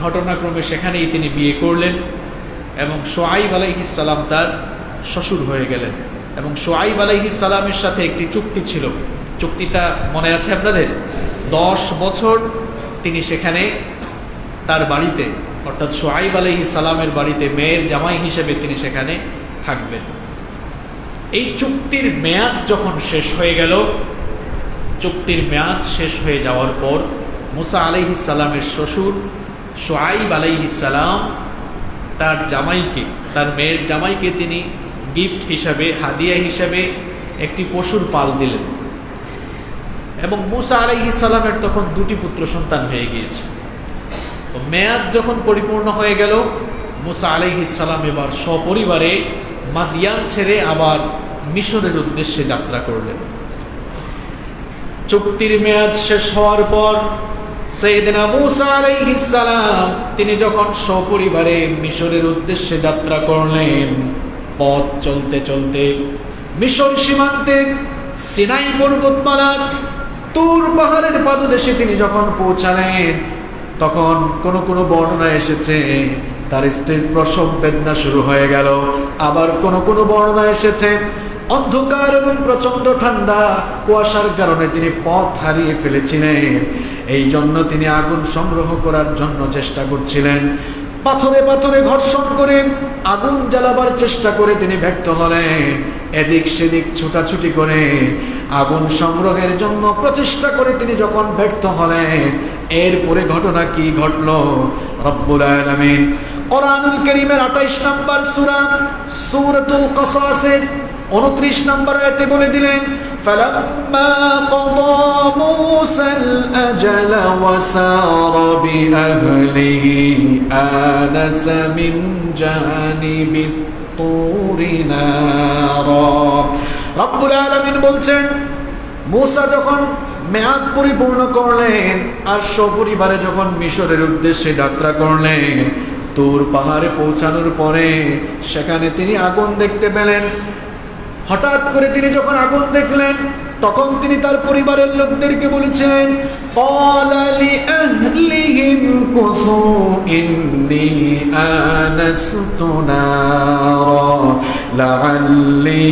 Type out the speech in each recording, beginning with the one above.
ঘটনাক্রমে সেখানেই তিনি বিয়ে করলেন এবং শুআইব আলাইহিস সালাম তার শ্বশুর হয়ে গেলেন। এবং শুআইব আলাইহিস সালামের সাথে একটি চুক্তি ছিল, চুক্তিটা মনে আছে আপনাদের? 10 বছর তিনি সেখানে তার বাড়িতে, অর্থাৎ শুআইব আলাইহিস সালামের বাড়িতে মেয়ের জামাই হিসেবে তিনি সেখানে থাকবেন। এই চুক্তির মেয়াদ যখন শেষ হয়ে গেল, চুক্তির মেয়াদ শেষ হয়ে যাওয়ার পর মুসা আলাইহিস সালামের শ্বশুর শুআইব আলাইহিস সালাম তার জামাইকে, তার মেয়ের জামাইকে তিনি গিফট হিসাবে, হাদিয়া হিসাবে একটি পশুর পাল দিলেন। এবং মুসা আলাইহিস সালামের তখন 2টি পুত্র সন্তান হয়ে গিয়েছে। তো মেয়াদ যখন পরিপূর্ণ হয়ে গেল, মুসা আলাইহিস সালাম এবার সপরিবারে মাদিয়ান ছেড়ে আবার মিশরের উদ্দেশ্যে যাত্রা করলেন। চুক্তির মেয়াদ শেষ হওয়ার পর সাইয়েদনা মুসা আলাইহিস সালাম তিনি যখন সপরিবারে মিশরের উদ্দেশ্যে যাত্রা করলেন, পথ চলতে চলতে মিশর সীমান্তের সিনাই পর্বতমালার তুর পাহাড়ের পাদদেশে তিনি যখন পৌঁছালেন, তখন কোন কোন বর্ণনা এসেছে তার স্ত্রীর প্রসব বেদনা শুরু হয়ে গেল। আবার কোন কোন বর্ণনা এসেছে অন্ধকার এবং প্রচন্ড ঠান্ডা কুয়াশার কারণে তিনি পথ হারিয়ে ফেলেছিলেন। এই জন্য তিনি আগুন সংগ্রহ করার জন্য চেষ্টা করছিলেন। পাথরে পাথরে ঘর্ষণ করে আগুন জ্বালাবার চেষ্টা করে তিনি ব্যর্থ হলেন। এদিক সেদিক ছুটাছুটি করে আগুন সংগ্রহের জন্য প্রচেষ্টা করে তিনি যখন ব্যর্থ হলেন, এরপরে ঘটনা কি ঘটলো রব্বুল আলামিন কোরআনুল কারীমের 28 নম্বর সূরা সূরাতুল কাসাসের 29 নম্বর আয়াতে বলে দিলেন, ফালাম্মা ক্বাদা মূসাল আজালা ওয়া সারা বিআহলিহি আনাসা মিন জানিবিত তুরি নারা। রব্বুল আলামিন বলছেন, মূসা যখন মেয়াদ পরিপূর্ণ করলেন আর সপরিবারে যখন মিশরের উদ্দেশ্যে যাত্রা করলেন, তুর পাহাড়ে পৌঁছানোর পরে সেখানে তিনি আগুন দেখতে পেলেন। হঠাৎ করে তিনি যখন আগুন দেখলেন, তখন তিনি তার পরিবারের লোকদেরকে বলেছিলেন, ক্বালা লিআহলিহিম কুসু ইন্নী আনাসতু নারা লাআল্লি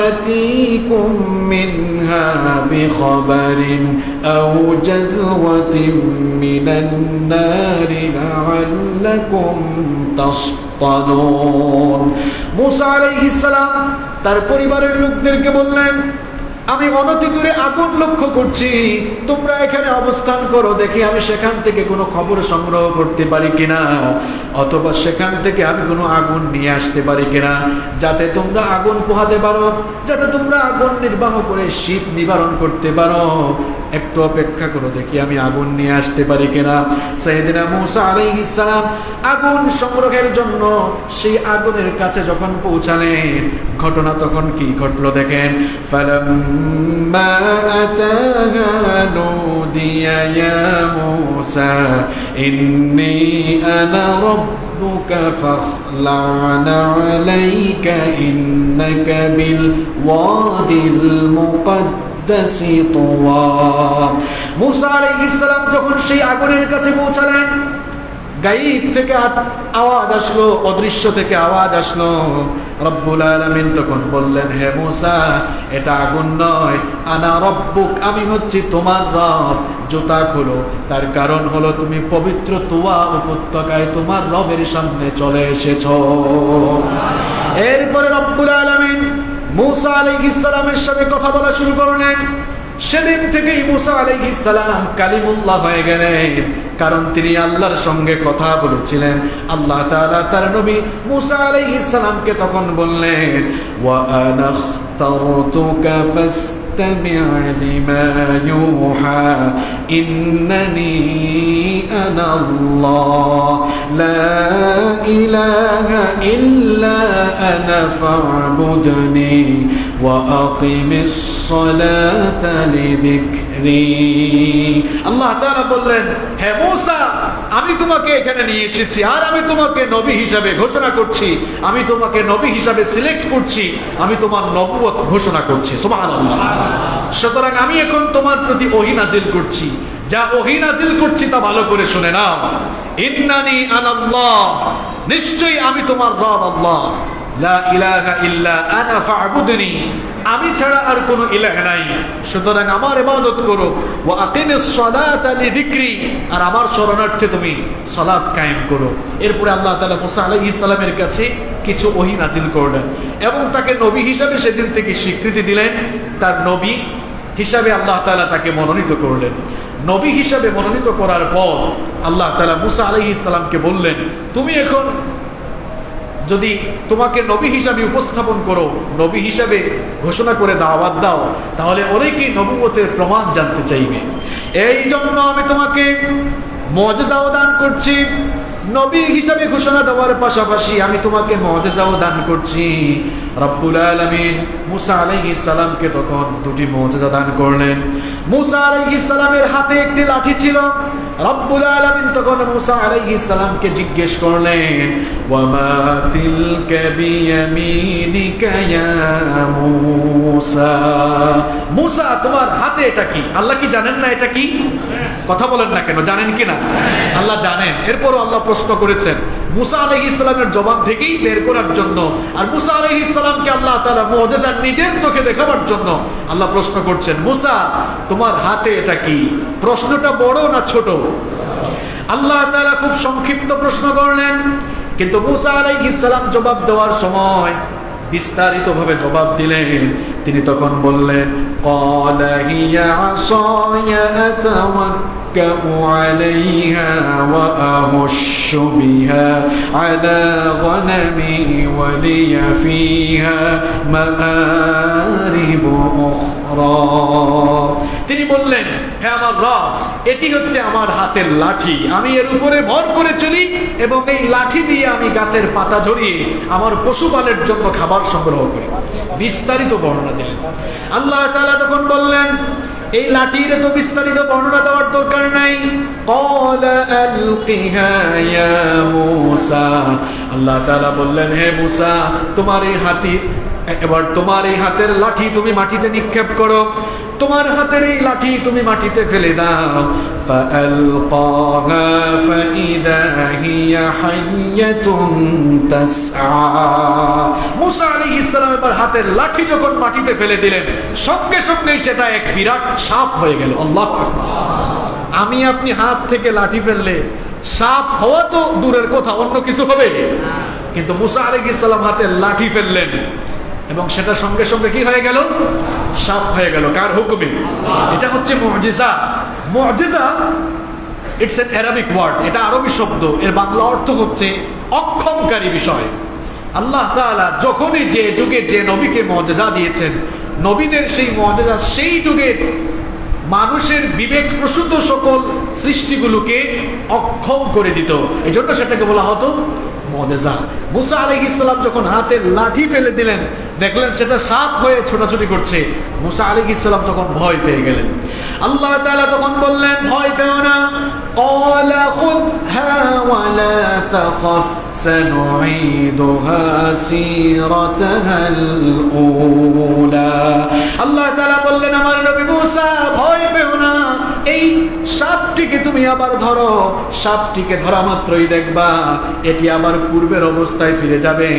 আতিকুম মিনহা বিখবারিন আও জাযওয়াতিন মিনান নারি লাআল্লাকুম তাসতালুন। মূসা আলাইহিস সালাম তার পরিবারের লোকদেরকে বললেন, আমি অনতি দূরে আগুন লক্ষ্য করছি, তোমরা এখানে অবস্থান করো, দেখি আমি সেখান থেকে কোনো খবর সংগ্রহ করতে পারি কিনা, অথবা সেখান থেকে আমি কোনো আগুন নিয়ে আসতে পারি কিনা, যাতে তোমরা আগুন পোহাতে পারো, যাতে তোমরা আগুন নির্বাহ করে শীত নিবারণ করতে পারো। একটু অপেক্ষা করো, দেখি আমি আগুন নিয়ে আসতে পারি কিনা। সাইয়েদনা মূসা আলাইহিস সালাম আগুন সংগ্রহের জন্য সেই আগুনের কাছে যখন পৌঁছালেন, ঘটনা তখন কি ঘটলো দেখেন। ফালাম্মা আতাহা নুদিয়া ইয়া মূসা ইন্নী আনা রাব্বুকা ফাখলা'না আলাইকা ইন্নাকা বিল ওয়াদিল মুকাদ্দাস তুওয়া। মূসা আলাইহিস সালাম যখন সেই আগুনের কাছে পৌঁছালেন, গায়েব থেকে আওয়াজ আসলো, অদৃশ্য থেকে আওয়াজ আসলো। রব্বুল আলামিন তখন বললেন, হে মূসা, এটা আগুন নয়, আনা রব্বুক, আমি হচ্ছি তোমার রব। জুতা খোলো, তার কারণ হলো তুমি পবিত্র তুয়া উপত্যকায় তোমার রবের সামনে চলে এসেছো। এরপরে রব্বুল আলামিন মূসা আলাইহিস সালামের সাথে কথা বলা শুরু করলেন। সেদিন থেকেই মূসা আলাইহিস সালাম কালিমুল্লাহ হয়ে গেলেন, কারণ তিনি আল্লাহর সঙ্গে কথা বলেছিলেন। আল্লাহ তাআলা তার নবী মূসা আলাইহিস সালামকে তখন বললেন, ওয়া আনা ইখতারতুকা ফাসতামি' লিমা ইউহা ইন্নানি আনা আল্লাহ লা ইলাহা ইল্লা আনা ফা'বুদনি ওয়া আকিমিস সালাতা লিযিকরি। আল্লাহ তাআলা বললেন, হে মূসা, আমি তোমাকে এখানে নিয়ে এসেছি আর আমি তোমাকে নবী হিসাবে ঘোষণা করছি, আমি তোমাকে নবী হিসাবে সিলেক্ট করছি, আমি তোমার নবুয়ত ঘোষণা করছি। সুবহানাল্লাহ। সুতরাং আমি এখন তোমার প্রতি ওহী নাজিল করছি যা ওহী নাযিল করছি তা ভালো করে শুনে নাও। ইন্নানি আনাল্লাহ, নিশ্চয়ই আমি তোমার রব আল্লাহ। লা ইলাহা ইল্লা আনা ফা'বুদনি, আমি ছাড়া আর কোনো ইলাহ নাই, সুতরাং আমার ইবাদত করো। ওয়া আকিমিস সালাতা লিযিকরি, আর আমার শরণার্থে তুমি সালাত কায়েম করো। এরপরে আল্লাহ তাআলা মুসা আলাইহিস সালামের কাছে কিছু ওহী নাযিল করলেন এবং তাকে নবী হিসাবে সেদিন থেকে স্বীকৃতি দিলেন। তার নবী হিসাবে আল্লাহ তাআলা তাকে মনোনীত করলেন। নবী হিসাবে মনোনীত করার পর আল্লাহ তাআলা মুসা আলাইহিস সালামকে বললেন, তুমি এখন যদি তোমাকে নবী হিসাবে উপস্থাপন করো, নবী হিসাবে ঘোষণা করে দাওয়াত দাও, তাহলে অনেকেই নবুয়তের প্রমাণ জানতে চাইবে। এই জন্য আমি তোমাকে মুআজিজাও দান করছি। নবী হিসাবে ঘোষণা দেওয়ার পাশাপাশি আমি তোমাকে মুআজিজাও দান করছি। রব্বুল আলামিন মুসা আলাইহিস সালামকে তখন দুটি মুআজিজা দান করলেন। মুসা আলাইহিস সালামের হাতে একটি লাঠি ছিল। রব্বুল আলামিন তখন মুসা আলাইহিস সালামকে জিজ্ঞেস করলেন, ওয়ামা তিলকা বিয়ামিনিকা ইয়া মুসা, মুসা তোমার হাতে এটা কি? আল্লাহ কি জানেন না এটা কি? কথা বলেন না কেন, জানেন কি না? আল্লাহ জানেন। এরপরও আল্লাহ প্রশ্ন করেছেন মুসা আলাইহিস সালামের জবাব থেকেই বের করার জন্য। আর মুসা আলাইহিস সালামকে আল্লাহ তাআলা মুআজিজা নিজের চোখে দেখাবার জন্য আল্লাহ প্রশ্ন করছেন, মুসা তোমার হাতে এটা কি? প্রশ্নটা বড় না ছোট? আল্লাহ তাআলা খুব সংক্ষিপ্ত প্রশ্ন করলেন, কিন্তু মুসা আলাইহিস সালাম জবাব দেওয়ার সময় বিস্তারিতভাবে জবাব দিলেন। তিনি তখন বললেন, ক্বালা হিয়া আসায়া আতাওয়াক্কাউ আলাইহা ওয়া আহুশশু বিহা আলা গনামি ওয়া লিয়া ফিহা মাআরিব উখরা। তিনি বললেন, হে আমার রব, এটি হচ্ছে আমার হাতের লাঠি, আমি এর উপরে ভর করে চলি এবং এই লাঠি দিয়ে আমি গাছের পাতা ঝরিয়ে আমার পশুপালের জন্য খাবার সংগ্রহ করি। বিস্তারিত বর্ণনা দিলেন। আল্লাহ তাআলা তখন বললেন, এই লাঠির তো বিস্তারিত বর্ণনা দেওয়ার দরকার নাই। ক্বালা আলকিহা ইয়া মূসা, আল্লাহ তাআলা বললেন, হে মূসা তোমার এই হাতের লাঠি তুমি মাটিতে নিক্ষেপ করো, তোমার হাতের এই লাঠি তুমি মাটিতে ফেলে দাও। ফাআলকাহা ফাইদা হিয়া হাইয়াতুন তাসআ। মুসা আলাইহিস সালাম এবার হাতের লাঠি যখন মাটিতে ফেলে দিলেন, সঙ্গে সঙ্গেই সেটা এক বিরাট সাপ হয়ে গেল। আল্লাহু আকবার। আমি আপনি হাত থেকে লাঠি ফেললে সাপ হওয়া তো দূরের কথা, অন্য কিছু হবে, কিন্তু মুসা আলাইহিস সালাম হাতের লাঠি ফেললেন এবং সেটা সঙ্গে সঙ্গে কি হয়ে গেল? সাপ হয়ে গেল। কার হুকুমে? এটা হচ্ছে মুআজিজা। মুআজিজা ইটস অ্যান অ্যারাবিক ওয়ার্ড, এটা আরবি শব্দ, এর বাংলা অর্থ হচ্ছে অক্ষমকারী বিষয়। আল্লাহ তাআলা যখনই যে যুগে যে নবীকে মুআজিজা দিয়েছেন, নবীদের সেই মুআজিজা সেই যুগের মানুষের বিবেক প্রসূত সকল সৃষ্টিগুলোকে অক্ষম করে দিত, এজন্য সেটাকে বলা হতো মুআজিজা। মুসা আলাইহিস সালাম যখন হাতের লাঠি ফেলে দিলেন, দেখলেন সেটা সাপ হয়ে ছোটাছুটি করছে, মুসা আলাইহিস সালাম তখন ভয় পেয়ে গেলেন। আল্লাহ তাআলা তখন বললেন, ভয় পেও না। ক্বালা খুযহা ওয়া লা তাখাফ সানুঈদুহা সিরাতাহাল উলা। আল্লাহ তাআলা বললেন, আমার নবী মুসা ভয় পেও না, এই সাপটিকে তুমি আবার ধরো, সাপটিকে ধরা মাত্রই দেখবা এটি আবার পূর্বের অবস্থায় ফিরে যাবে।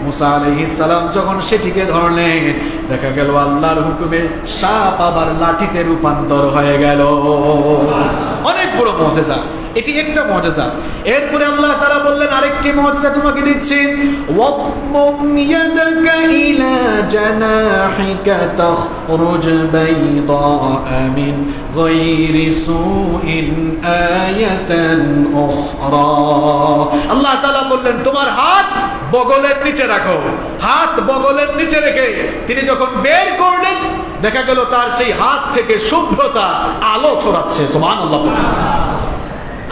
মুসা আলাইহিস সালাম যখন সেটিকে ধরলেন, দেখা গেল আল্লাহর হুকুমে সাপ আবার লাঠিতে রূপান্তর হয়ে গেল। অনেক বড় মুআজিজা, এটি একটা মুআজিজা। এরপরে আল্লাহ তাআলা বললেন, আরেকটি মুআজিজা তোমাকে দিচ্ছি। ওয়াম্মুম ইয়াদাকা ইলা জানাহিকা তাখরুজ বাইদা মিন গায়রি সুইন আয়াতান উখরা। আল্লাহ তাআলা বললেন, তোমার হাত বগলের নিচে রাখো। হাত বগলের নিচে রেখে তিনি যখন বের করলেন, দেখা গেল তার সেই হাত থেকে শুভ্রতা আলো ছড়াচ্ছে। সুবহানাল্লাহ।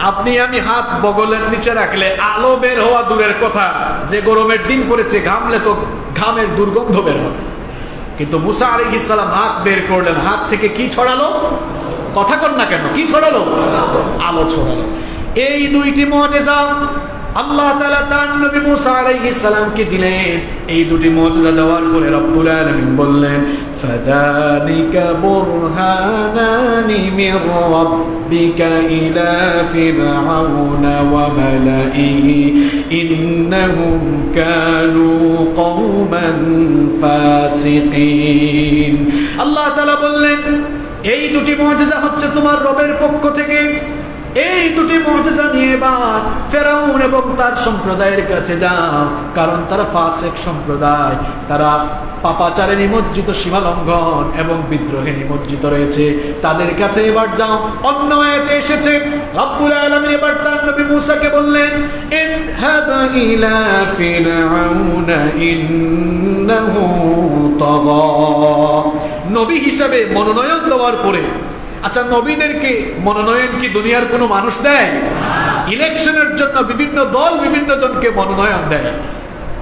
আপনি আমি হাত বগলের নিচে রাখলে আলো বের হওয়া দূরের কথা, যে গরমের দিন পড়েছে ঘামলে তো ঘামের দুর্গন্ধ বের হবে, কিন্তু মুসা আলাইহিস সালাম হাত বের করলেন, হাত থেকে কি ছড়ালো? কথা কন না কেন, কি ছড়ালো? আলো ছড়ালো। এই দুইটি মুআজিজা আল্লাহ তাআলা তার নবী মুসা আলাইহিস সালামকে দিলেন। এই দুটি মুআজিজা দেওয়ার পরে রব্বুল আলামিন বললেন, ফাযালিকা বুরহানানি মির রাব্বিকা ইলা ফিরআউনা ওয়া মালাইহি ইন্নাহুম কানু কওমান ফাসিকিন। আল্লাহ তাআলা বললেন, এই দুটি মুজিজা হচ্ছে তোমার রবের পক্ষ থেকে। এই দুটি মুজিজা নিয়ে এবার ফেরাউন এবং তার সম্প্রদায়ের কাছে যাও, কারণ তারা ফাসিক সম্প্রদায়, তারা পাপাচারে নিমজ্জিত, সীমালঙ্ঘন এবং বিদ্রোহে নিমজ্জিত রয়েছে। তাদের কাছে এবার যাও। অন্য আয়াতে এসেছে রব্বুল আলামিন এবার তার নবী মূসাকে বললেন, ইযহাব ইলা ফিরআউনা ইন্নাহু তাগা। নবী হিসাবে মনোনয়ন দেওয়ার পরে, আচ্ছা নবীদেরকে মনোনয়ন কি দুনিয়ার কোনো মানুষ দেয়? ইলেকশনের জন্য বিভিন্ন দল বিভিন্ন জনকে মনোনয়ন দেয়,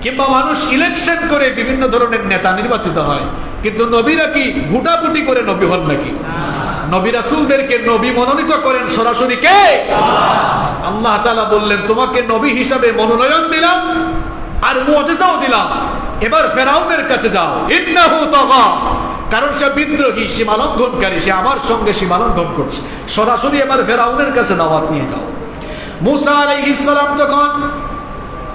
কিংবা মানুষ ইলেকশন করে বিভিন্ন ধরনের নেতা নির্বাচিত হয়, কিন্তু নবীরা কি ভোটাভুটি করে নবী হন নাকি? নবী রাসূলদেরকে নবী মনোনীত করেন সরাসরি কে? আল্লাহ তাআলা বললেন, তোমাকে নবী হিসাবে মনোনয়ন দিলাম আর মুজিজাও দিলাম, এবার ফেরাউনের কাছে যাও। ইন্নাহু তাগা, কারণ সে বিদ্রোহী, সীমালঙ্ঘনকারী, সে আমার সঙ্গে সীমালঙ্ঘন করছে। সরাসরি এবার ফেরাউনের কাছে দাওয়াত নিয়ে যাও। মূসা আলাইহিস সালাম তখন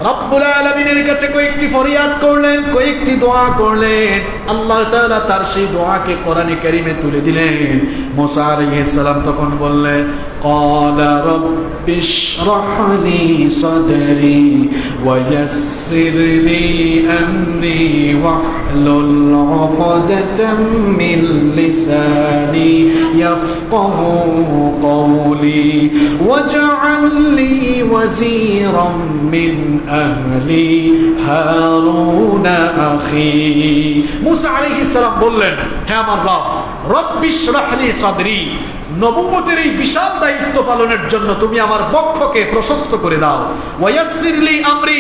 রব্বুল আলামিনের কাছে কয়েকটি ফরিয়াদ করলেন, কয়েকটি দোয়া করলেন। আল্লাহ তাআলা তার সেই দোয়াকে কোরআনে কারীমে তুলে দিলেন। মূসা আলাইহিস সালাম তখন বললেন, ক্বালা রাব্বিশরাহ লি সাদরি ওয়া ইয়াসসির লি আমরি ওয়াহলুল উকদাতাম মিন লিসানি ইয়াফকাহু কওলি ওয়াজআল লি ওয়াজিরাম মিন আহলি হারুন আখি। মূসা আলাইহিস সালাম বললেন, হে আমার রব, রব্বিশরাহ লি সাদরি, নবুয়তের এই বিশাল দায়িত্ব পালনের জন্য তুমি আমার বক্ষকে প্রশস্ত করে দাও। ওয়ায়াসসির লি আমরি,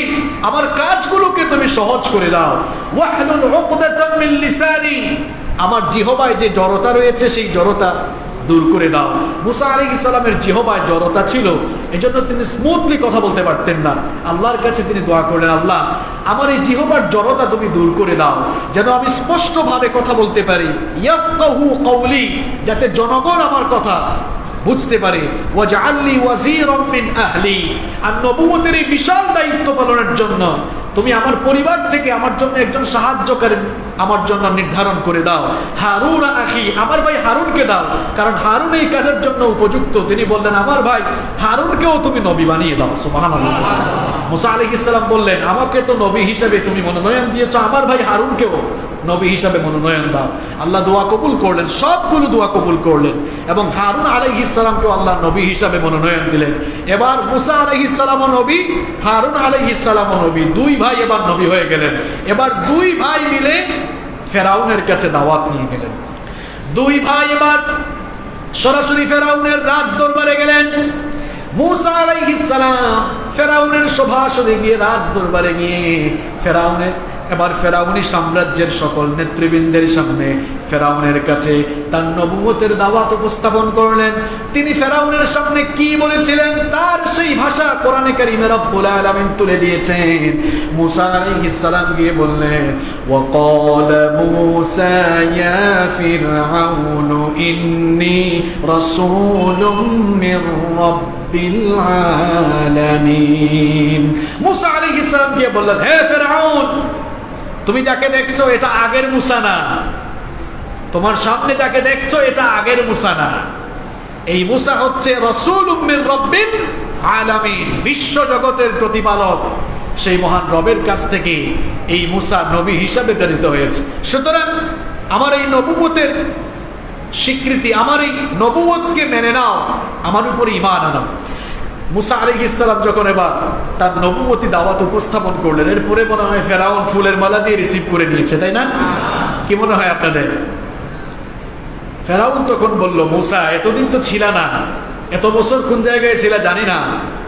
আমার কাজগুলোকে তুমি সহজ করে দাও। ওয়াহলুল উকদাতাম মিন লিসানি, আমার জিহ্বায় যে জড়তা রয়েছে সেই জড়তা দূর করে দাও। মূসা আলাইহিস সালামের জিহ্বায় জড়তা ছিল, এজন্য তিনি স্মুথলি কথা বলতে পারতেন না। আল্লাহর কাছে তিনি দোয়া করলেন, আল্লাহ আমার এই জিহ্বার জড়তা তুমি দূর করে দাও, যেন আমি স্পষ্টভাবে কথা বলতে পারি। ইয়াফকাহু কওলি, যাতে জনগণ আমার কথা বুঝতে পারে। ওয়াজআল লি ওয়াজিরাম মিন আহলি, আর নবুয়তের এই বিশাল দায়িত্ব পালনের জন্য তুমি আমার পরিবার থেকে আমার জন্য একজন সাহায্যকারী আমার জন্য নির্ধারণ করে দাও। হারুন আখি, আমার ভাই হারুনকে দাও, কারণ হারুন এই কাজের জন্য উপযুক্ত। তিনি বললেন, আমার ভাই হারুনকেও তুমি নবী বানিয়ে দাও। সুবহানাল্লাহ। মূসা আলাইহিস সালাম বললেন, আমাকে তো নবী হিসেবে তুমি মনোনয়ন দিয়েছো, আমার ভাই হারুনকেও নবী হিসাবে মনোনয়ন দাও। আল্লাহ দোয়া কবুল করলেন, সবগুলো দোয়া কবুল করলেন, এবং হারুন আলাইহিস সালামকে আল্লাহ নবী হিসাবে মনোনয়ন দিলেন। এবার মূসা আলাইহিস সালামও নবী, হারুন আলাইহিস সালামও নবী, দুই ভাই এবার নবী হয়ে গেলেন। এবার দুই ভাই মিলে ফেরাউনের কাছে দাওয়াত নিয়ে গেলেন। দুই ভাই এবার সরাসরি ফেরাউনের রাজ দরবারে গেলেন। মূসা আলাইহিস সালাম ফেরাউনের সভাসদে গিয়ে, রাজ দরবারে গিয়ে এবার ফেরাউনি সাম্রাজ্যের সকল নেতৃবৃন্দের সামনে ফেরাউনের কাছে তার নবুয়তের দাওয়াত উপস্থাপন করলেন। তিনি ফেরাউনের সামনে কি বলেছিলেন তার সেই ভাষা কোরআনে কারীমে রব্বুল আলামিন তুলে দিয়েছেন। মূসা আলাইহিস সালাম গিয়ে বললেন, ওয়া ক্বালা মূসা ইয়া ফিরআউন ইন্নী রাসূলুম মির রাব্বিল আলামিন। মূসা আলাইহিস সালাম গিয়ে বললেন, হে ফিরআউন, তুমি যাকে দেখছো এটা আগের মূসা না, তোমার সামনে যাকে দেখছো এটা আগের মূসা না। এই মূসা হচ্ছে রাসূলুম মির রাব্বিল আলামিন, বিশ্ব জগতের প্রতিপালক সেই মহান রবের কাছ থেকে এই মূসা নবী হিসাবে প্রেরিত হয়েছে। সুতরাং আমার এই নবুয়তের স্বীকৃতি, আমার এই নবুয়তকে মেনে নাও, আমার উপর ঈমান আনো। মূসা আলাইহিস সালাম যখন এবার তার নবুয়তি দাওয়াত উপস্থাপন করলেন, এরপরে মনে হয় ফেরাউন ফুলের মালা দিয়ে রিসিভ করে নিয়েছে, তাই না? কি মনে হয় আপনাদের? ফেরাউন তখন বলল, মূসা এতদিন তো ছিল না, এত বছর কোন জায়গায় ছিল জানি না,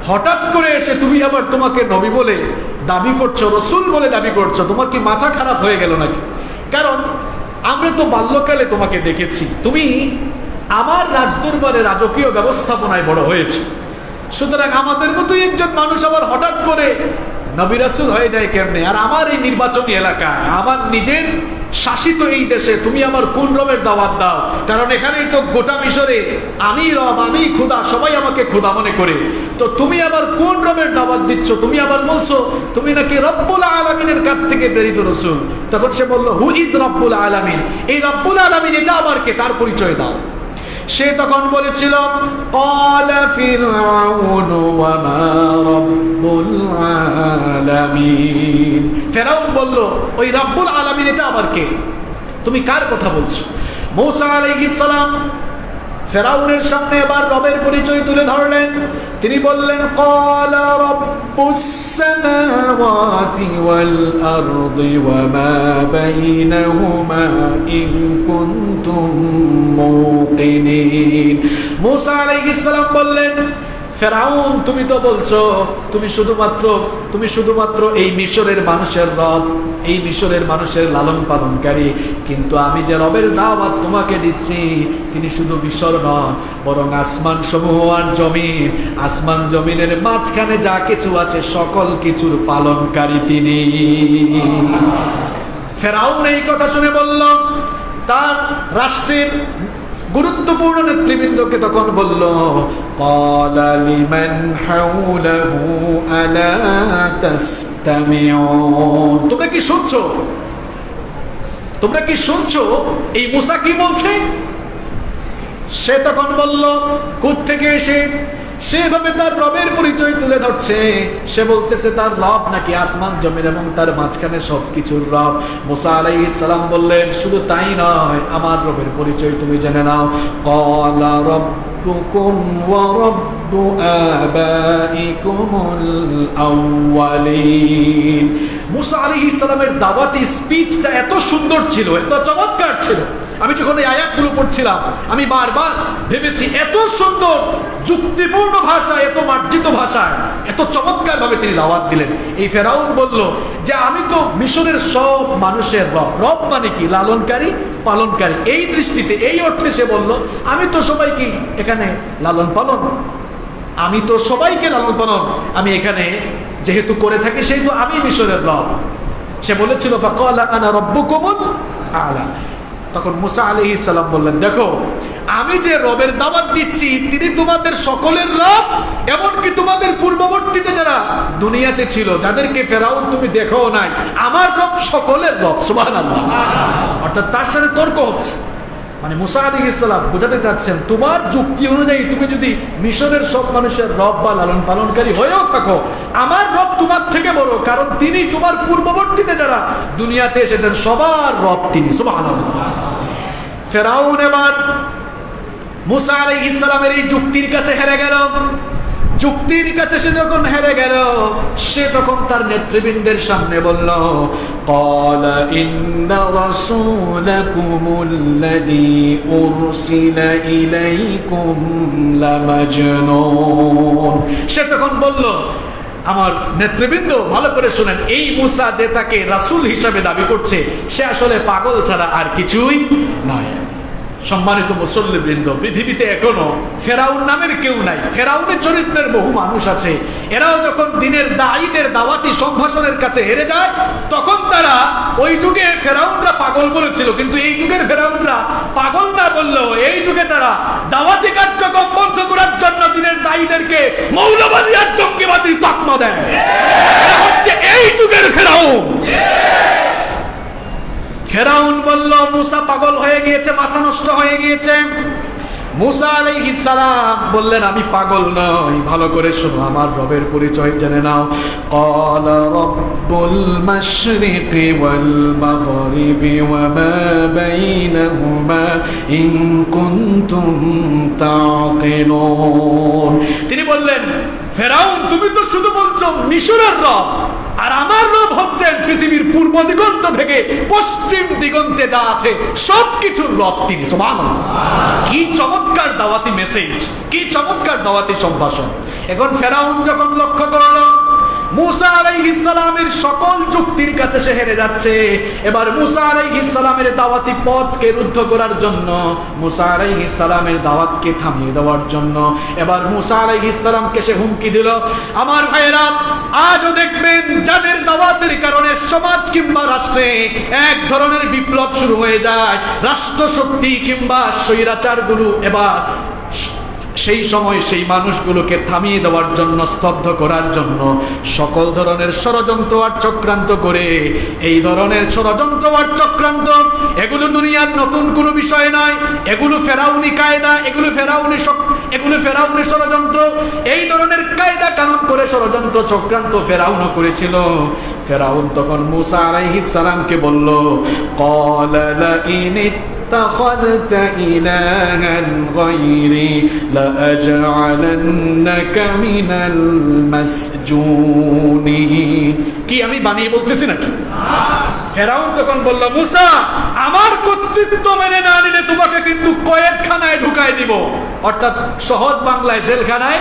হঠাৎ করে এসে তুমি আবার তোমাকে নবী বলে দাবি করছো, রসুল বলে দাবি করছো, তোমার কি মাথা খারাপ হয়ে গেল নাকি? কারণ আমরা তো বাল্যকালে তোমাকে দেখেছি, তুমি আমার রাজদরবারে রাজকীয় ব্যবস্থাপনায় বড় হয়েছে। সুতরাং আমাদের মতোই একজন মানুষ আবার হঠাৎ করে নবী রাসূল হয়ে যায় কেমনে? আর আমার এই নির্বাচনী এলাকায়, আমার নিজের শাসিত এই দেশে তুমি আমার কোন রবের দাওয়াত দাও? কারণ এখানেই তো গোটা মিশরে আমি রব, আমি খোদা, সবাই আমাকে খোদা মনে করে। তো তুমি আবার কোন রবের দাওয়াত দিচ্ছ? তুমি আবার বলছো তুমি নাকি রব্বুল আলামিনের কাছ থেকে প্রেরিত রাসূল। তখন সে বলল, হু ইজ রব্বুল আলামিন? এই রব্বুল আলামিন এটা আবার কে? তার পরিচয় দাও। সে তখন বলেছিল, ক্বালা ফিরআউন ওয়া মা রব্বুল আলামিন। ফিরআউন বলল, ওই রব্বুল আলামিন এটা আবার কে? তুমি কার কথা বলছো? মূসা আলাইহিস সালাম ফিরআউনের সামনে এবার রবের পরিচয় তুলে ধরলেন। তিনি বললেন, ক্বালা রব্বুস সামাওয়াতি ওয়াল আরদি ওয়া মা বাইনাহুমা ইন কুনতুম মুকিনিন। মূসা আলাইহিস সালাম বললেন, ফিরআউন তুমি তো বলছো তুমি শুধুমাত্র এই মিশরের মানুষের রব, এই মিশরের মানুষের লালন পালনকারী, কিন্তু আমি যে রবের দাওয়াত তোমাকে দিচ্ছি তিনি শুধু মিশর নন, বরং আসমান সমূহ আর জমিন, আসমান জমিনের মাঝখানে যা কিছু আছে সকল কিছুর পালনকারী তিনি। ফিরআউন এই কথা শুনে বলল, তার রাষ্ট্রের গুরুত্বপূর্ণ নেতৃবৃন্দকে তখন বলল, ক্বালা লিমান হাওলাহু আলা তাসতামিউন। তোমরা কি শুনছো এই মূসা কি বলছে? সে তখন বলল, কোত্থেকে এসে সেভাবে তার রবের পরিচয় তুলে ধরছে। সে বলতেছে তার রব নাকি আসমান জমিন এবং তার মাঝখানে সবকিছুর রব। মূসা আলাইহিস সালাম বললেন, শুধু তাই নয়, আমার রবের পরিচয় তুমি জেনে নাও। ক্বালা রব্বুকুম ওয়া রব্বু আবাইকুমুল আউয়ালিন। মূসা আলাইহিস সালামের দাওয়াতি স্পিচটা এত সুন্দর ছিল, এত চমৎকার ছিল। আমি যখন এই আয়াতগুলো পড়ছিলাম আমি বারবার ভেবেছি, এত সুন্দর যুক্তিপূর্ণ ভাষায়, এত মার্জিত ভাষায়, এত চমৎকার ভাবে তিনি দাওয়াত দিলেন। এই ফেরাউন বলল যে আমি তো মিশরের সব মানুষের রব। রব মানে কি? লালনকারী, পালনকারী। এই দৃষ্টিতে, এই অর্থে সে বলল আমি তো সবাইকে এখানে লালন পালন, আমি তো সবাইকে লালন পালন আমি এখানে যেহেতু করে থাকি, সেহেতু আমি মিশরের রব। সে বলেছিল ফাকালা আনা রব্বুকুমুল আলা। তখন মূসা আলাইহিস সালাম বললেন, দেখো আমি যে রবের দাওয়াত দিচ্ছি তিনি তোমাদের সকলের রব, এমনকি তোমাদের পূর্ববর্তীতে যারা দুনিয়াতে ছিল, যাদেরকে ফেরাউন তুমি দেখো নাই, আমার রব সকলের রব। সুবহানাল্লাহ। অর্থাৎ তার সাথে তর্ক হচ্ছে। মানে মূসা আলাইহিস সালাম বোঝাতে চাচ্ছেন, তোমার যুক্তি অনুযায়ী তুমি যদি মিশরের সব মানুষের রব বা লালন পালনকারী হয়েও থাকো, আমার রব তোমার থেকে বড়, কারণ তিনি তোমার পূর্ববর্তীতে যারা দুনিয়াতে এসেছেন সবার রব তিনি। সুবহানাল্লাহ। ফেরাউন এবার মূসা আলাইহিস সালামের এই যুক্তির কাছে হেরে গেল। যুক্তির কাছে সে যখন হেরে গেল, সে তখন তার নেতৃবৃন্দের সামনে বলল, ক্বালা ইন্না রাসূলাকুমুল্লাযী উরসিলা ইলাইকুম লামাজনুন। সে তখন বলল, আমার নেতৃবৃন্দ ভালো করে শুনেন, এই মূসা যে তাকে রাসূল হিসাবে দাবি করছে সে আসলে পাগল ছাড়া আর কিছুই নয়। সম্মানিত মুসল্লিবৃন্দ, পৃথিবীতে এখনো ফেরাউন নামের কেউ নাই। ফেরাউনের চরিত্রের বহু মানুষ আছে। এরাও যখন দিনের দায়ীদের দাওয়াতি সম্ভাষণের কাছে হেরে যায়, তখন তারা ওই যুগে ফেরাউনরা পাগল বলেছিল, কিন্তু এই যুগের ফেরাউনরা পাগল না বললেও এই যুগে তারা দাওয়াতি কার্যক্রম বন্ধ করার জন্য দিনের দায়ীদেরকে মৌলবাদী আর জঙ্গিবাদী তকমা দেয়। এরা হচ্ছে এই যুগের ফেরাউন। ফেরাউন বলল মূসা পাগল হয়ে গিয়েছে, মাথা নষ্ট হয়ে গিয়েছে। মূসা আলাইহিস সালাম বললেন, আমি পাগল নই, ভালো করে শোনো, আমার রবের পরিচয় জেনে নাও। ক্বালা রব্বুল মাশরিকি ওয়াল মাগরিবি ওয়া মা বাইনাহুমা ইন কুনতুম তাকিলুন। তিনি বললেন, ফেরাউন তুমি তো শুধু বলছো মিশরের রব, আর আমার রব হচ্ছেন পৃথিবীর পূর্ব দিগন্ত থেকে পশ্চিম দিগন্তে যা আছে সবকিছুর রব তিনি। সুবহানাল্লাহ। কি চমৎকার দাওয়াতি মেসেজ, কি চমৎকার দাওয়াতি সম্ভাষণ। এখন ফেরাউন যখন লক্ষ্য করলো মুসা আলাইহিস সালামের সকল যুক্তির কাছে সে হেরে যাচ্ছে। এবার মুসা আলাইহিস সালামের দাওয়াতি পথকে রুদ্ধ করার জন্য, মুসা আলাইহিস সালামের দাওয়াতকে থামিয়ে দেওয়ার জন্য এবার মুসা আলাইহিস সালামকে সে হুমকি দিল। আমার ভাইয়েরা, আজও দেখবেন যাদের দাওয়াতের কারণে সমাজ কিংবা রাষ্ট্রে এক ধরনের বিপ্লব শুরু হয়ে যায়, রাষ্ট্রশক্তি কিংবা স্বৈরাচারগুলো এবার সেই সময় সেই মানুষগুলোকে থামিয়ে দেওয়ার জন্য, স্তব্ধ করার জন্য সকল ধরনের ষড়যন্ত্র আর চক্রান্ত করে। এই ধরনের ষড়যন্ত্র আর চক্রান্ত এগুলো দুনিয়ার নতুন কোনো বিষয় নয়, এগুলো ফেরাউনি কায়দা, এগুলো ফেরাউনি ষড়যন্ত্র। এই ধরনের কায়দা কানুন করে ষড়যন্ত্র চক্রান্ত ফেরাউনও করেছিল। ফেরাউন তখন মুসা আলাইহিস সালামকে বলল, ক্বালা লাইন اتخذت إلها غيري لأجعلنك من المسجونين। কি আমি বানিয়ে বলতেছি নাকি? ফেরাউন তখন বলল, মুসা, আমার কর্তৃত্ব মেনে না নিলে তোমাকে কিন্তু কয়েদখানায় ঢুকাই দিব, অর্থাৎ সহজ বাংলায় জেলখানায়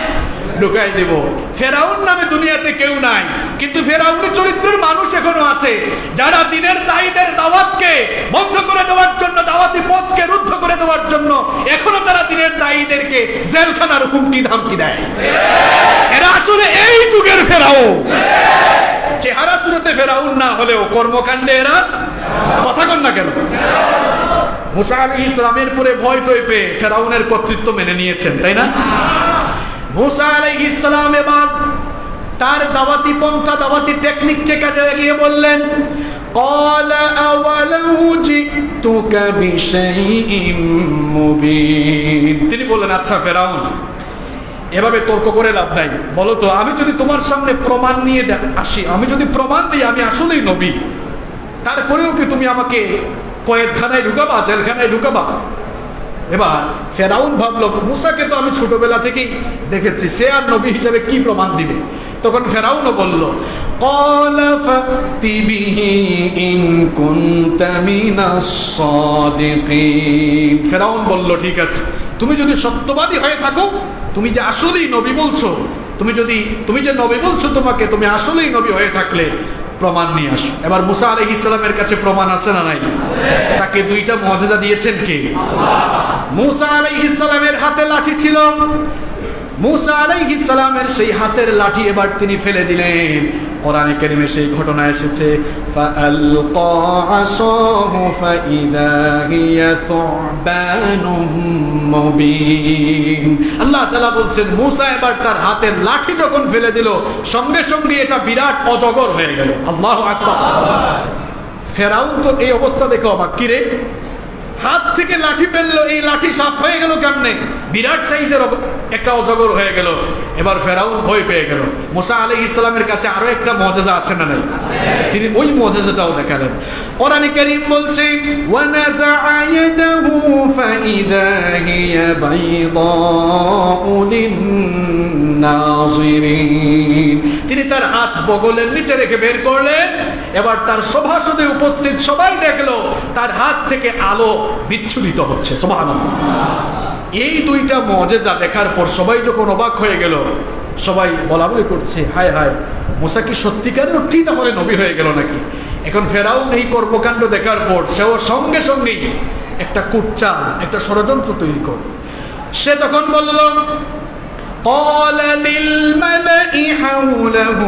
ঢুকাই দিব। ফেরাউন নামে দুনিয়াতে কেউ নাই, কিন্তু ফেরাউনের চরিত্রের মানুষ এখনো আছে, যারা দিনের দায়ীদের দাওয়াতকে বন্ধ করে দেওয়ার জন্য, দাওয়াতি পথকে রুদ্ধ করে দেওয়ার জন্য এখনো তারা দিনের দায়ীদেরকে জেলখানার হুমকি ধামকি দেয়। এরা আসলে এই যুগের ফেরাউন। চেহারা শুরুতে ফেরাউন না হলেও কর্মকাণ্ডে এরা কথা কন না কেন? মুসা আলাইহিস সালামের পরে ভয় টয় পেয়ে ফেরাউনের কর্তৃত্ব মেনে নিয়েছেন, তাই না? মুসা আলাইহিস সালাম এবার তার দাওয়াতি পন্থা, দাওয়াতি টেকনিককে কাজে লাগিয়ে বললেন, ক্বালা আওয়ালাউ জিতুকা বিশাইইম মুবিন। তিনি বললেন, আচ্ছা ফেরাউন, এভাবে তর্ক করে লাভ নাই, বলো তো আমি যদি তোমার সামনে প্রমাণ নিয়ে আসি, আমি যদি প্রমাণ দিই আমি আসলেই নবী, তারপরেও কি তুমি আমাকে কয়েদখানায় ঢুকাবা, জেলখানায় ঢুকাবা? এবার ফেরাউন ভাবলো, মুসাকে তো আমি ছোটবেলা থেকেই দেখেছি, সে আর নবী হিসেবে কি প্রমাণ দিবে? তখন ফেরাউনও বলল, ক্বালা ফাতি বিহি ইন কুনতা মিনাস সাদিকিন। ফেরাউন বলল, ঠিক আছে, তুমি যদি সত্যবাদী হয়ে থাকো, তুমি যে আসলেই নবী বলছো, তুমি যে নবী বলছো, তুমি আসলেই নবী হয়ে থাকলে প্রমাণ নিয়ে আসো। এবার মুসা আলাইহিস সালামের কাছে প্রমাণ আছে না নাই? তাকে দুইটা মুআজিজা দিয়েছেন কে? আল্লাহ। মুসা আলাইহিস সালামের হাতে লাঠি ছিল, মুসা আলাইহিস সালামের সেই হাতের লাঠি এবার তিনি ফেলে দিলেন। কোরআনে কারীমে সেই ঘটনা এসেছে, ফাআলকা আসাহু ফাইদা হিয়া সুবানুম মুবিন। আল্লাহ তাআলা বলছেন, মুসা এবার তার হাতের লাঠি যখন ফেলে দিল, সঙ্গে সঙ্গে এটা বিরাট অজগর হয়ে গেল। আল্লাহু আকবার। ফেরাউন তো এই অবস্থা দেখে অবাক, কি রে, হাত থেকে লাঠি ফেললো, এই লাঠি সাপ হয়ে গেল কেমনে? বিরাট সাইজের একটা অজগর হয়ে গেল। এবার ফেরাউন ভয় পেয়ে গেল। মুসা আলাইহিস সালামের কাছে আরো একটা মুআজিজা আছে না নাই? তিনি ওই মুআজিজাটাও দেখালেন। কোরআনে কারীম বলছে, ওয়া নাযাআ ইয়াদাহু ফাইদা হিয়া বাইদাউ লিন-নাযিরিন। তিনি তার হাত বগলের নিচে রেখে বের করলেন। এবার তার সভাসদে উপস্থিত সবাই দেখলো তার হাত থেকে আলো বিচ্ছুরিত হচ্ছে। সুবহানাল্লাহ। এই দুইটা মুআজিজা দেখার পর সবাই যখন অবাক হয়ে গেল, সবাই বলাবলি করছে, হায় হায়, মুসা কি সত্যিকার অর্থেই তাহলে নবী হয়ে গেল নাকি? এখন ফেরাউন এই কর্মকাণ্ড দেখার পর সেও সঙ্গে সঙ্গেই একটা কুটচাল, একটা ষড়যন্ত্র তৈরি করল। সে তখন বলল, قال للملأ حوله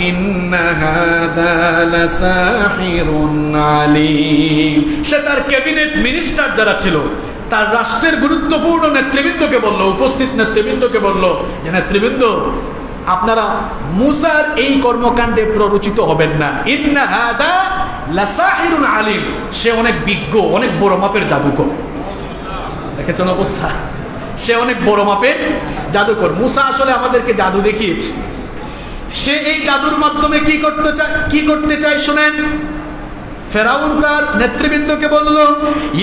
إن هذا لساحر عليم। সে তার ক্যাবিনেট মিনিস্টার যারা ছিল, তার রাষ্ট্রের গুরুত্বপূর্ণ নেতৃবৃন্দকে বলল, উপস্থিত নেতৃবৃন্দকে বলল যে, নেতৃবৃন্দ, আপনারা মুসার এই কর্মকাণ্ডে প্ররোচিত হবেন না। ইন্না হাদা লাসাহিরুন আলিম। সে অনেক বিজ্ঞ, অনেক বড় মাপের জাদুকর। দেখেছেন অবস্থা, সে অনেক বড় মাপের জাদুকর। মুসা আসলে আমাদেরকে জাদু দেখিয়েছে। সে এই জাদুর মাধ্যমে কি করতে চায় শোনেন। ফেরাউন তার নেতৃবৃন্দকে বলল,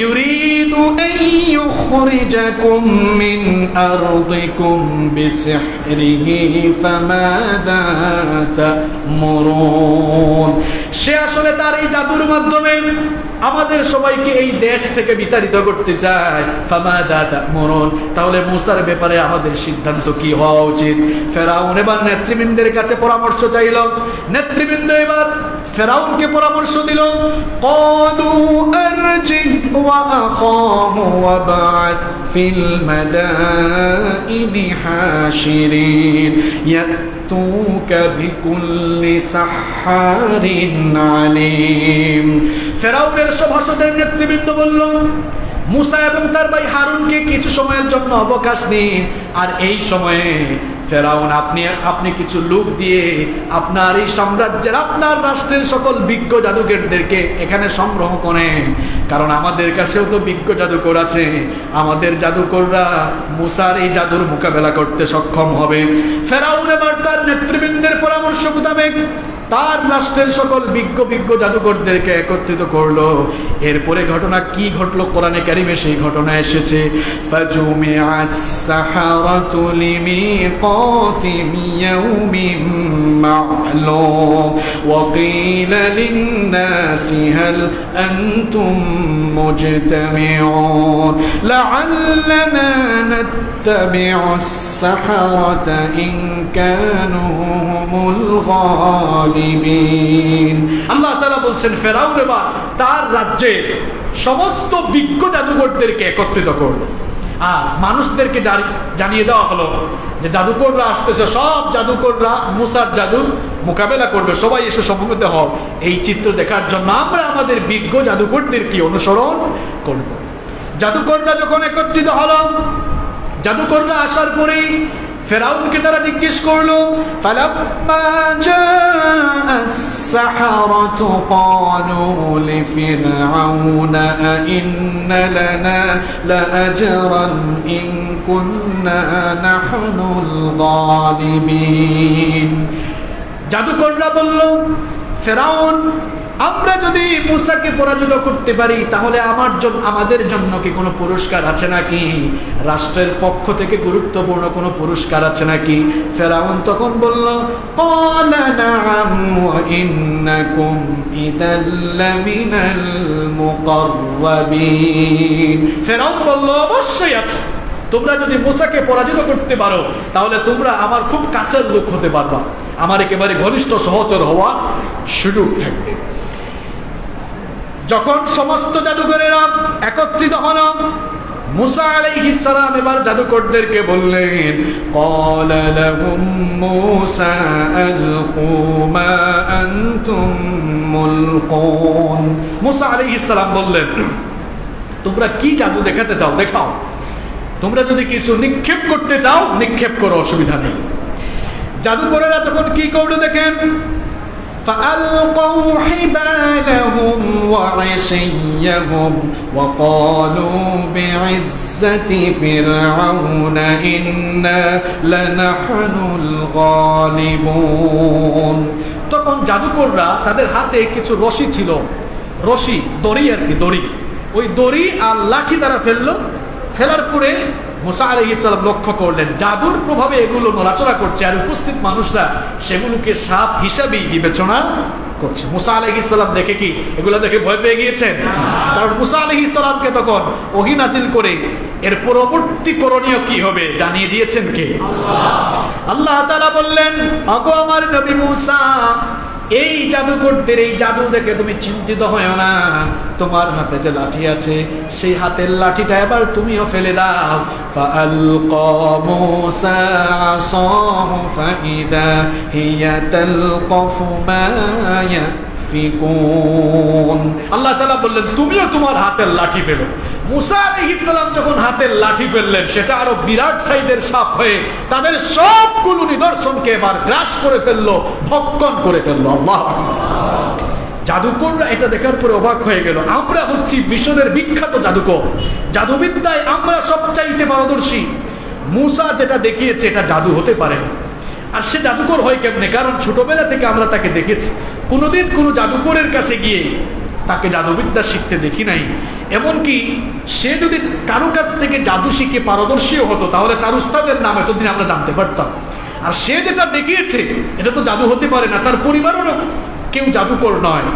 ইউরিদু আন ইউখরিজাকুম মিন আরদিকুম বিসিহরিহি ফামাযা তা'মুরুন। সে আসলে তার এই জাদুর মাধ্যমে আমাদের সবাইকে এই দেশ থেকে বিতাড়িত করতে চায়। ফামাযা তা'মুরুন, তাহলে মূসার ব্যাপারে আমাদের সিদ্ধান্ত কি হওয়া উচিত? ফেরাউন এবার নেতৃবৃন্দের কাছে পরামর্শ চাইল। নেতৃবৃন্দ এবার ফেরাউনকে পরামর্শ দিল, ক্বালু আরজিহ ওয়া আখাহু ওয়াবআথ ফিল মাদাইনি হাশিরিন ইয়াতুকা বিকুল্লি সাহহারিন আলিম। ফেরাউনের সভাসদের নেতৃবৃন্দ বলল, মূসা এবং তার ভাই হারুনকে কিছু সময়ের জন্য অবকাশ দিন, আর এই সময়ে ফেরাউন আপনি কিছু লোক দিয়ে আপনার এই সাম্রাজ্যের, আপনার রাষ্ট্রের সকল বিজ্ঞ জাদুকরদেরকে এখানে সংগ্রহ করেন, কারণ আমাদের কাছেও তো বিজ্ঞ জাদুকর আছে। আমাদের জাদুকররা মূসার এই জাদুর মোকাবেলা করতে সক্ষম হবে। ফেরাউন এবার তার নেতৃবৃন্দের পরামর্শ মোতাবেক তার রাষ্ট্রের সকল বিজ্ঞ জাদুকরদেরকে একত্রিত করলো। এরপরে ঘটনা কি ঘটলো কোরআনে কারিমে সেই ঘটনা এসেছে, ফাজুমিআস সাহারাতু লিমিকাতি ইয়াউমিন মা'লুম ওয়া ক্বিলা লিন-নাসি হাল আনতুম মুজতামিউন লা'আল্লানা নাত্তাবি'ুস সাহারাতা ইন কানু হুমুল গালিবিন। আল্লাহ তাআলা বলছেন, ফেরাউন এবার তার রাজ্যে সমস্ত বিজ্ঞ জাদুকরদেরকে একত্রিত করলো, আর মানুষদেরকে জানিয়ে দেওয়া হলো যে জাদুকররা আসতেছে, সব জাদুকররা মূসার জাদুর মোকাবেলা করবে, সবাই এসে সমবেত হও এই চিত্র দেখার জন্য। আমরা আমাদের বিজ্ঞ জাদুকরদেরকে অনুসরণ করব। জাদুকররা যখন একত্রিত হলো, জাদুকররা আসার পরেই ফেরাউনকে তারা জিজ্ঞেস করলো, ফালাম্মা জাআস সাহারাতু ক্বালু লিফিরআউনা আইন্না লানা লাআজরান ইন কুন্না নাহনুল গালিবিন। জাদুকররা বলল, ফেরাউন, আমরা যদি মূসাকে পরাজিত করতে পারি তাহলে আমাদের জন্য কি কোনো পুরস্কার আছে নাকি? রাষ্ট্রের পক্ষ থেকে গুরুত্বপূর্ণ কোনো পুরস্কার আছে নাকি? ফেরাউন তখন বলল, ক্বালা না'আম ওয়া ইন্নাকুম ইদাল লামিনাল মুকাররাবিন। ফেরাউন বলল, অবশ্যই আছে, তোমরা যদি মূসাকে পরাজিত করতে পারো তাহলে তোমরা আমার খুব কাছের লোক হতে পারবা, আমার একেবারে ঘনিষ্ঠ সহচর হওয়ার সুযোগ থাকবে। যখন সমস্ত জাদুকরেরা একত্রিত হল, মূসা আলাইহিস সালাম এবার জাদুকরদেরকে বললেন, ক্বালা লাহুম মূসা আলকু মা আনতুম মুলকুন। মূসা আলাইহিস সালাম বললেন, তোমরা কি জাদু দেখাতে চাও দেখাও, তোমরা যদি কিছু নিক্ষেপ করতে চাও নিক্ষেপ করো, অসুবিধা নেই। জাদুকরেরা তখন কি করলো দেখেন, فألقوا حبالهم وعصيهم وقالوا بعزة فرعون إنا لنحن الغالبون। তখন জাদুকররা তাদের হাতে কিছু রশি ছিল, রশি দড়ি আর কি, দড়ি, ওই দড়ি আর লাঠি তারা ফেলার পরে মূসা আলাইহিস সালাম লক্ষ্য করলেন জাদুর প্রভাবে এগুলো নড়াচড়া করছে, আর উপস্থিত মানুষরা সেগুলোকে সাপ হিসাবেই বিবেচনা করছে। মূসা আলাইহিস সালাম দেখে কি এগুলো দেখে ভয় পেয়ে গিয়েছেন? কারণ মূসা আলাইহিস সালামকে তখন ওহী নাযিল করে এর পরবর্তী করণীয় কি হবে জানিয়ে দিয়েছেন কে? আল্লাহ তাআলা বললেন, আগো আমার নবী মূসা, এই জাদুকরদের এই জাদু দেখে তুমি চিন্তিত হয়ো না, তোমার হাতে যে লাঠি আছে সেই হাতের লাঠিটা এবার তুমিও ফেলে দাও। ফাআলকা মূসা আসাহু ফাইদা হিয়া তালকাফু মা ইয়াফিকুন। আল্লাহ তাআলা বললেন, তুমিও তোমার হাতের লাঠি ফেলো। মূসা আলাইহিস সালাম যখন হাতের লাঠি ফেললেন, সেটা আরো বিরাট সাইজের সাপ হয়ে তাদের সবগুলো নিদর্শনকে এবার গ্রাস করে ফেললো, ভক্ষণ করে ফেললো। আল্লাহ! জাদুকররা এটা দেখার পরে অবাক হয়ে গেল। আমরা হচ্ছি মিশরের বিখ্যাত জাদুকর, জাদুবিদ্যায় আমরা সবচাইতে পারদর্শী। মূসা যেটা দেখিয়েছে এটা জাদু হতে পারে না। আর সে জাদুকর হয় কেমনে? কারণ ছোটবেলা থেকে আমরা তাকে দেখেছি। কোনোদিন কোনো জাদুকরের কাছে গিয়ে তাকে জাদুবিদ্যা শিখতে দেখি নাই। এমনকি সে যদি কারো কাছ থেকে জাদু শিখে পারদর্শীও হতো তাহলে তার উস্তাদের নাম এতদিন আমরা জানতে পারতাম। আর সে যেটা দেখিয়েছে এটা তো জাদু হতে পারে না, তার পরিবারেরও কেউ জাদুকর নয়।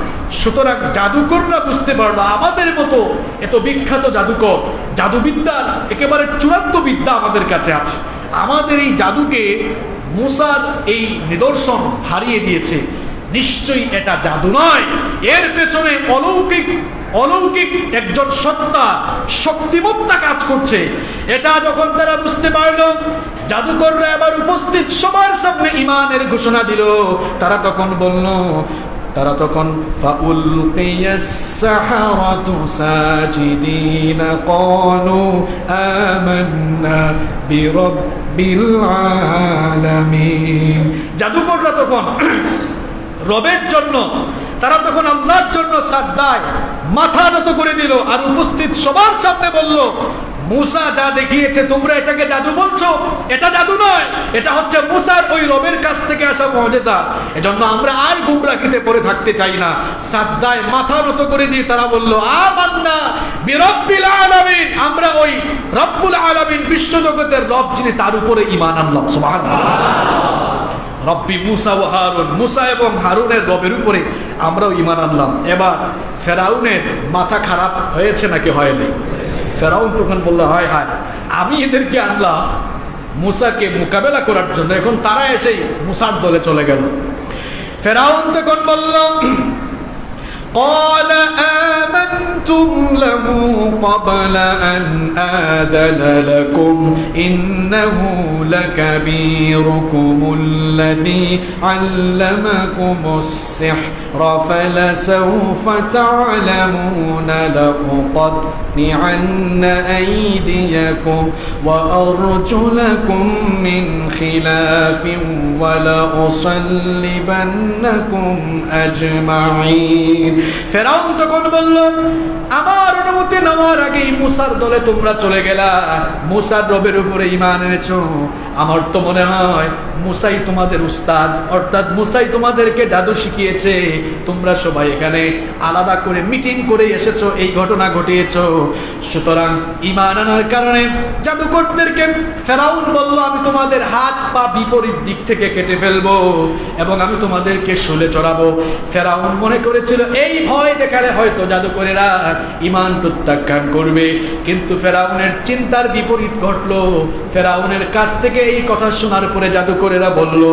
সুতরাং জাদুকররা বুঝতে পারলো আমাদের মতো এত বিখ্যাত জাদুকর, জাদুবিদ্যার একেবারে চূড়ান্ত বিদ্যা আমাদের কাছে আছে। আমাদের এই জাদুকে মুসার এই নিদর্শন হারিয়ে দিয়েছে, নিশ্চয়ই এটা জাদু নয়, এর পেছনে অলৌকিক একজন সত্তা, শক্তিমত্তা কাজ করছে। এটা যখন তারা বুঝতে পারল, জাদুকররা এবার উপস্থিত সবার সামনে ঈমানের ঘোষণা দিল। তারা তখন ফাউলকিয়াস সাহারাতু সাজিদিনা ক্বালু আমান্না বিরাব্বিল আলামিন। জাদুকররা তখন রবের জন্য, তারা তখন আল্লাহর জন্য সাজদায় মাথা নত করে দিল। আর উপস্থিত সবার সামনে বলল, মুসা যা দেখিয়েছে তোমরা এটাকে জাদু বলছো, এটা জাদু নয়, এটা হচ্ছে মুসার ওই রবের কাছ থেকে আসা মুআজিজা। এজন্য আমরা আর গুমরাহিতে পড়ে থাকতে চাই না। সাজদায় মাথা নত করে দিয়ে তারা বলল, আমান্না বিরাব্বিল আলামিন, আমরা ওই রব্বুল আলামিন, বিশ্বজগতের রব যিনি, তার উপরে ঈমান আনলাম। সুবহানাল্লাহ। রব্বি মুসা ও হারুন, মুসা এবং হারুনের রবের উপরে আমরাও ঈমান আনলাম। এবার ফেরাউনের মাথা খারাপ হয়েছে নাকি হয়নি? ফেরাউন তখন বলল, হায় হায়, আমি এদেরকে আনলাম মুসাকে মোকাবেলা করার জন্য, এখন তারা এসেই মুসার দলে চলে গেল। ফেরাউন তখন বলল, قال آمنتم له قبل أن آذن لكم إنه لكبيركم الذي علمكم السحر فلسوف تعلمون لأقطعن أيديكم وأرجلكم من خلاف ولأصلبنكم أجمعين। ফেরাউন তখন বলল, আমার অনুমতি নেওয়ার আগেই মুসার দলে তোমরা চলে গেলা, মুসার রবের উপরে ঈমান এনেছো। আমার তো মনে হয় মুসাই তোমাদের উস্তাদ, অর্থাৎ মুসাই তোমাদেরকে জাদু শিখিয়েছে। তোমরা সবাই এখানে আলাদা করে মিটিং করে এসেছো, এই ঘটনা ঘটিয়েছো। সুতরাং ঈমান আনার কারণে জাদুকরদেরকে ফেরাউন বলল, আমি তোমাদের হাত পা বিপরীত দিক থেকে কেটে ফেলবো এবং আমি তোমাদেরকে শুলে চড়াবো। ফেরাউন মনে করেছিল এই ভয় দেখালে হয়তো জাদুকরেরা ঈমান প্রত্যাখ্যান করবে, কিন্তু ফেরাউনের চিন্তার বিপরীত ঘটলো। ফেরাউনের কাছ থেকে এই কথা শোনার পরে জাদুকরেরা বলল,